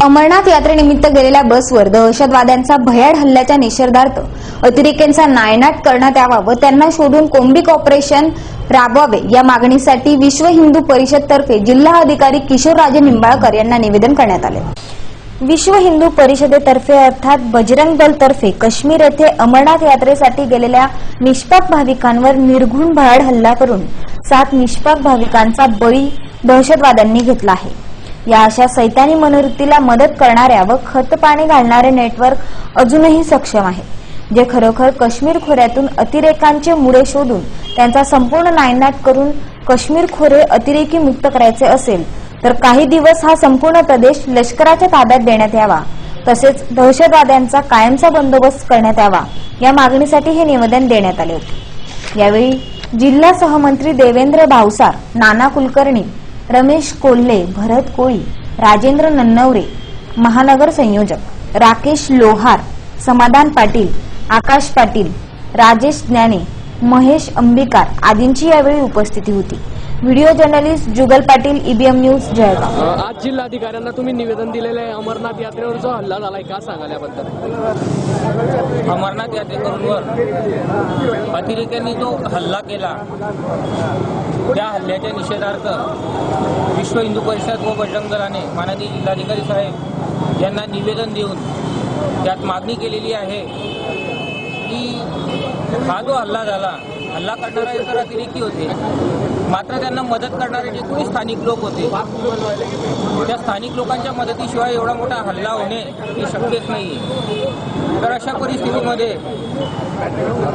अमरनाथ यात्रेनिमित्त गेलेल्या बसवर दहशतवाद्यांचा भयाड हल्ल्याच्या निषेधार्थ अतिरेक्यांचा नायनाट करण्यात यावा व त्यांना शोधून कोम्बिक ऑपरेशन राबवावे या मागणीसाठी विश्व हिंदू परिषद तर्फे जिल्हा अधिकारी किशोरराजे निंबाळकर यांना निवेदन करण्यात आले। विश्व हिंदू परिषदेतर्फे अर्थात बजरंग दल तर्फे काश्मीर येथे अमरनाथ यात्रेसाठी गेलेल्या निष्पाप भाविकांवर निर्घृण भयाड हल्ला करून 7 निष्पाप भाविकांचा बळी दहशतवाद्यांनी घेतला आहे। या अशा सैतानी मनोवृत्तीला मदत करणाऱ्या व खतपाणी घालणारे नेटवर्क अजूनही सक्षम आहे, जे खरोखर काश्मीर खोऱ्यातून अतिरेकांचे मुळे शोधून त्यांचा संपूर्ण नायनाट करून काश्मीर खोरे अतिरेकी मुक्त करायचे असेल तर काही दिवस हा संपूर्ण प्रदेश लष्कराच्या ताब्यात देण्यात यावा, तसेच दहशतवाद्यांचा कायमचा बंदोबस्त करण्यात यावा या मागणीसाठी हे निवेदन देण्यात आले होते। यावेळी जिल्हा सहमंत्री देवेंद्र भावसार, नाना कुलकर्णी, रमेश कोल्हे, भरत कोळी, राजेंद्र नन्नवरे, महानगर संयोजक राकेश लोहार, समाधान पाटील, आकाश पाटील, राजेश ज्ञाने, महेश अंबिकार आदींची यावेळी उपस्थिती होती। व्हिडिओ जर्नलिस्ट जुगल पाटील, ईबीएम न्यूज, जळगाव। आज जिल्हाधिकाऱ्यांना तुम्ही निवेदन दिलेले आहे, अमरनाथ यात्रेवर जो हल्ला झालाय का सांगाल याबद्दल? अमरनाथ यात्रेकरूंवर अतिरेक्यांनी जो हल्ला केला त्या हल्ल्याच्या निषेधार्थ विश्व हिंदू परिषद व बजरंग दलाने माननीय जिल्हाधिकारी साहेब यांना निवेदन देऊन त्यात मागणी केलेली आहे की हा जो हल्ला झाला, हल्ला करणारे तर अतिरेकी होते, मात्र त्यांना मदत करणारे जे कोणी स्थानिक लोक होते त्या स्थानिक लोकांच्या मदतीशिवाय एवढा मोठा हल्ला होणे हे शक्यच नाही। तर अशा परिस्थितीमध्ये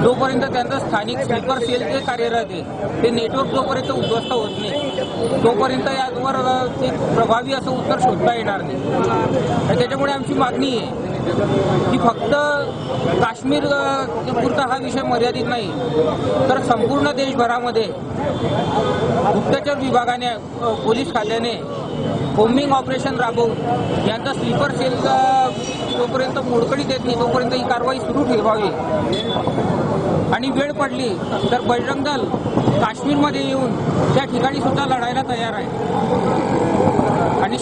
जोपर्यंत त्यांचं स्थानिक स्लीपर सेल जे कार्यरत आहे ते नेटवर्क जोपर्यंत उद्ध्वस्त होत नाही तोपर्यंत यावर एक प्रभावी असं उत्तर शोधता येणार नाही। आणि त्याच्यामुळे आमची मागणी आहे की फक्त काश्मीर पुरता हा विषय मर्यादित नाही, तर संपूर्ण देशभरामध्ये गुप्तचर विभागाने, पोलीस खात्याने कोम्बिंग ऑपरेशन राबवून यांचा स्लीपर सेल जोपर्यंत मोडकळीत येत नाही तोपर्यंत ही कारवाई सुरू ठेवावी। आणि वेळ पडली तर बजरंग दल काश्मीरमध्ये येऊन त्या ठिकाणी सुद्धा लढायला तयार आहे। आणि